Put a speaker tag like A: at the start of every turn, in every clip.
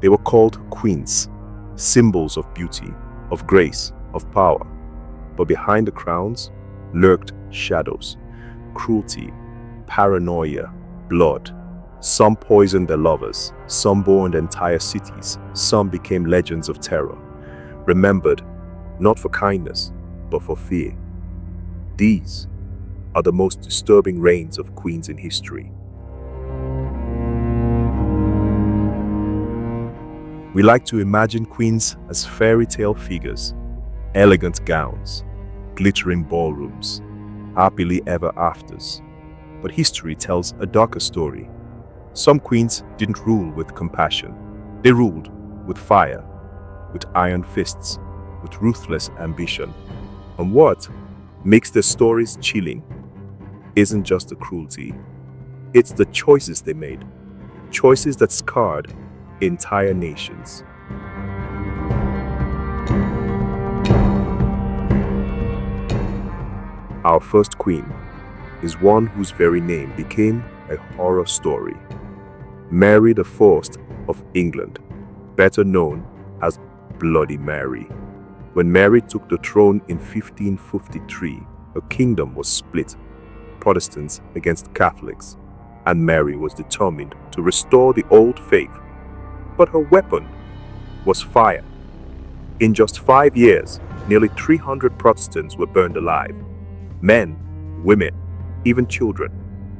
A: They were called queens, symbols of beauty, of grace, of power. But behind the crowns lurked shadows, cruelty, paranoia, blood. Some poisoned their lovers, some burned entire cities, some became legends of terror, remembered not for kindness, but for fear. These are the most disturbing reigns of queens in history. We like to imagine queens as fairy tale figures, elegant gowns, glittering ballrooms, happily ever afters. But history tells a darker story. Some queens didn't rule with compassion. They ruled with fire, with iron fists, with ruthless ambition. And what makes their stories chilling isn't just the cruelty, it's the choices they made. Choices that scarred entire nations. Our first queen is one whose very name became a horror story. Mary the First of England, better known as Bloody Mary. When Mary took the throne in 1553, her kingdom was split, Protestants against Catholics, and Mary was determined to restore the old faith. But her weapon was fire. In just 5 years, nearly 300 Protestants were burned alive. Men, women, even children,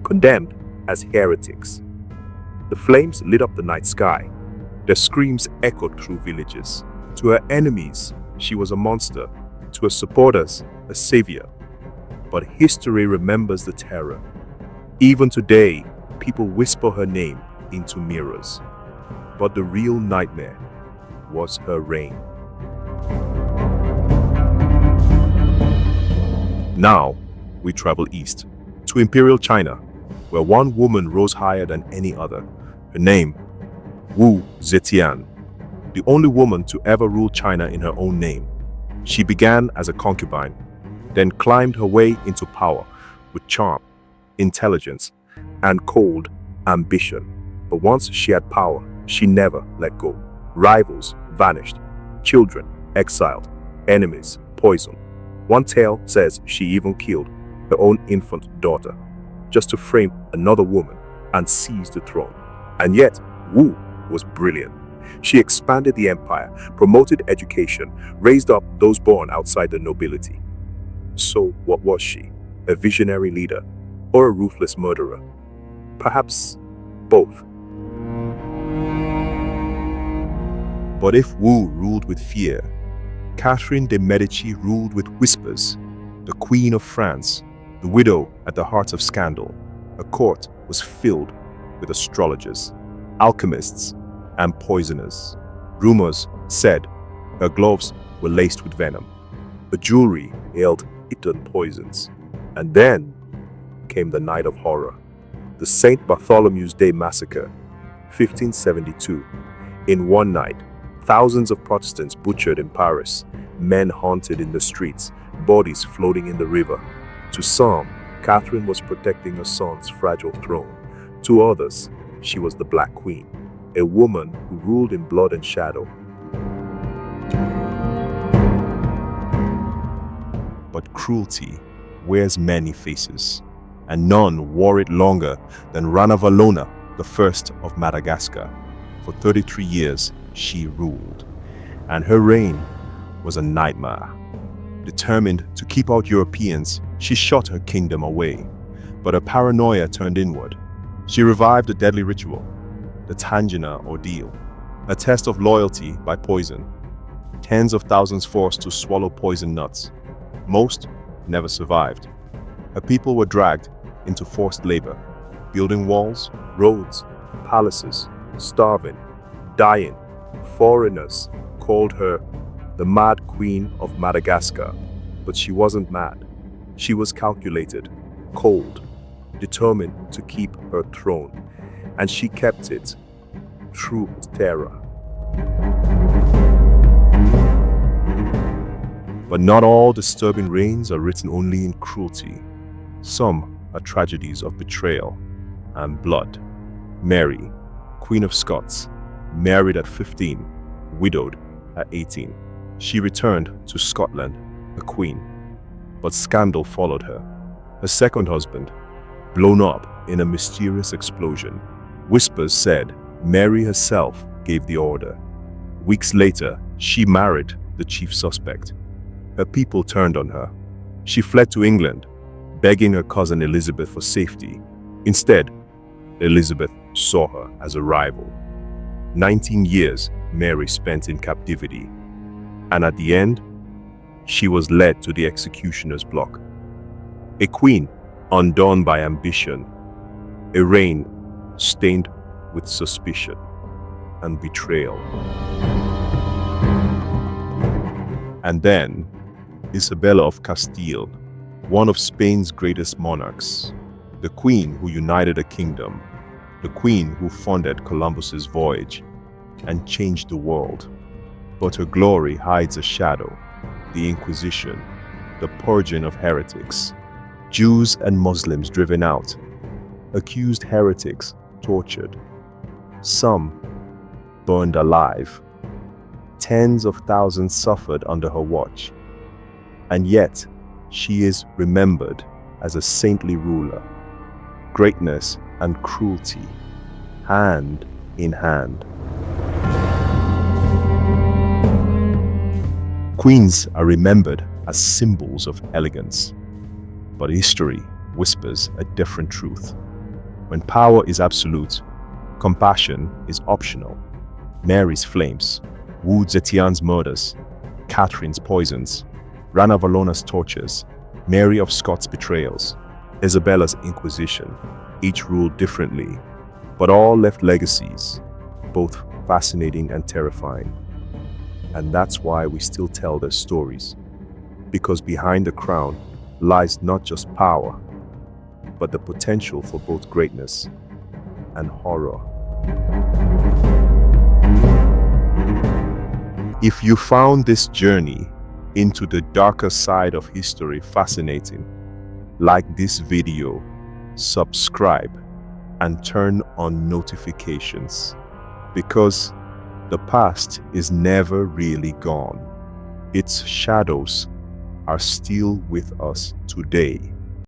A: condemned as heretics. The flames lit up the night sky. Their screams echoed through villages. To her enemies, she was a monster. To her supporters, a savior. But history remembers the terror. Even today, people whisper her name into mirrors. But the real nightmare was her reign. Now, we travel east, to Imperial China, where one woman rose higher than any other. Her name, Wu Zetian, the only woman to ever rule China in her own name. She began as a concubine, then climbed her way into power with charm, intelligence, and cold ambition. But once she had power, she never let go. Rivals vanished, children exiled, enemies poisoned. One tale says she even killed her own infant daughter, just to frame another woman and seize the throne. And yet, Wu was brilliant. She expanded the empire, promoted education, raised up those born outside the nobility. So what was she? A visionary leader or a ruthless murderer? Perhaps both. But if Wu ruled with fear, Catherine de Medici ruled with whispers. The Queen of France, the widow at the heart of scandal, her court was filled with astrologers, alchemists, and poisoners. Rumors said her gloves were laced with venom. Her jewelry held hidden poisons. And then came the night of horror, the St. Bartholomew's Day Massacre, 1572. In one night, thousands of Protestants butchered in Paris, men haunted in the streets, bodies floating in the river. To some, Catherine was protecting her son's fragile throne. To others, she was the Black Queen, a woman who ruled in blood and shadow. But cruelty wears many faces, and none wore it longer than Ranavalona I of Madagascar. For 33 years, she ruled, and her reign was a nightmare. Determined to keep out Europeans, she shot her kingdom away, but her paranoia turned inward. She revived a deadly ritual, the Tangina ordeal, a test of loyalty by poison. Tens of thousands forced to swallow poison nuts. Most never survived. Her people were dragged into forced labor, building walls, roads, palaces, starving, dying. Foreigners called her the Mad Queen of Madagascar, but she wasn't mad. She was calculated, cold, determined to keep her throne, and she kept it through terror. But not all disturbing reigns are written only in cruelty. Some are tragedies of betrayal and blood. Mary, Queen of Scots, married at 15, widowed at 18. She returned to Scotland, a queen, but scandal followed her. Her second husband, blown up in a mysterious explosion. Whispers said Mary herself gave the order. Weeks later, she married the chief suspect. Her people turned on her. She fled to England, begging her cousin Elizabeth for safety. Instead, Elizabeth saw her as a rival. 19 years Mary spent in captivity, and at the end, she was led to the executioner's block. A queen undone by ambition, a reign stained with suspicion and betrayal. And then, Isabella of Castile, one of Spain's greatest monarchs, the queen who united a kingdom, the queen who funded Columbus's voyage and changed the world. But her glory hides a shadow: the Inquisition, the purging of heretics, Jews and Muslims driven out, accused heretics tortured, some burned alive. Tens of thousands suffered under her watch, and yet she is remembered as a saintly ruler. Greatness and cruelty, hand in hand. Queens are remembered as symbols of elegance, but history whispers a different truth. When power is absolute, compassion is optional. Mary's flames, Wu Zetian's murders, Catherine's poisons, Ranavalona's tortures, Mary of Scots' betrayals, Isabella's inquisition, each ruled differently, but all left legacies, both fascinating and terrifying. And that's why we still tell their stories, because behind the crown lies not just power, but the potential for both greatness and horror. If you found this journey into the darker side of history fascinating, like this video, subscribe, and turn on notifications, because the past is never really gone. Its shadows are still with us today.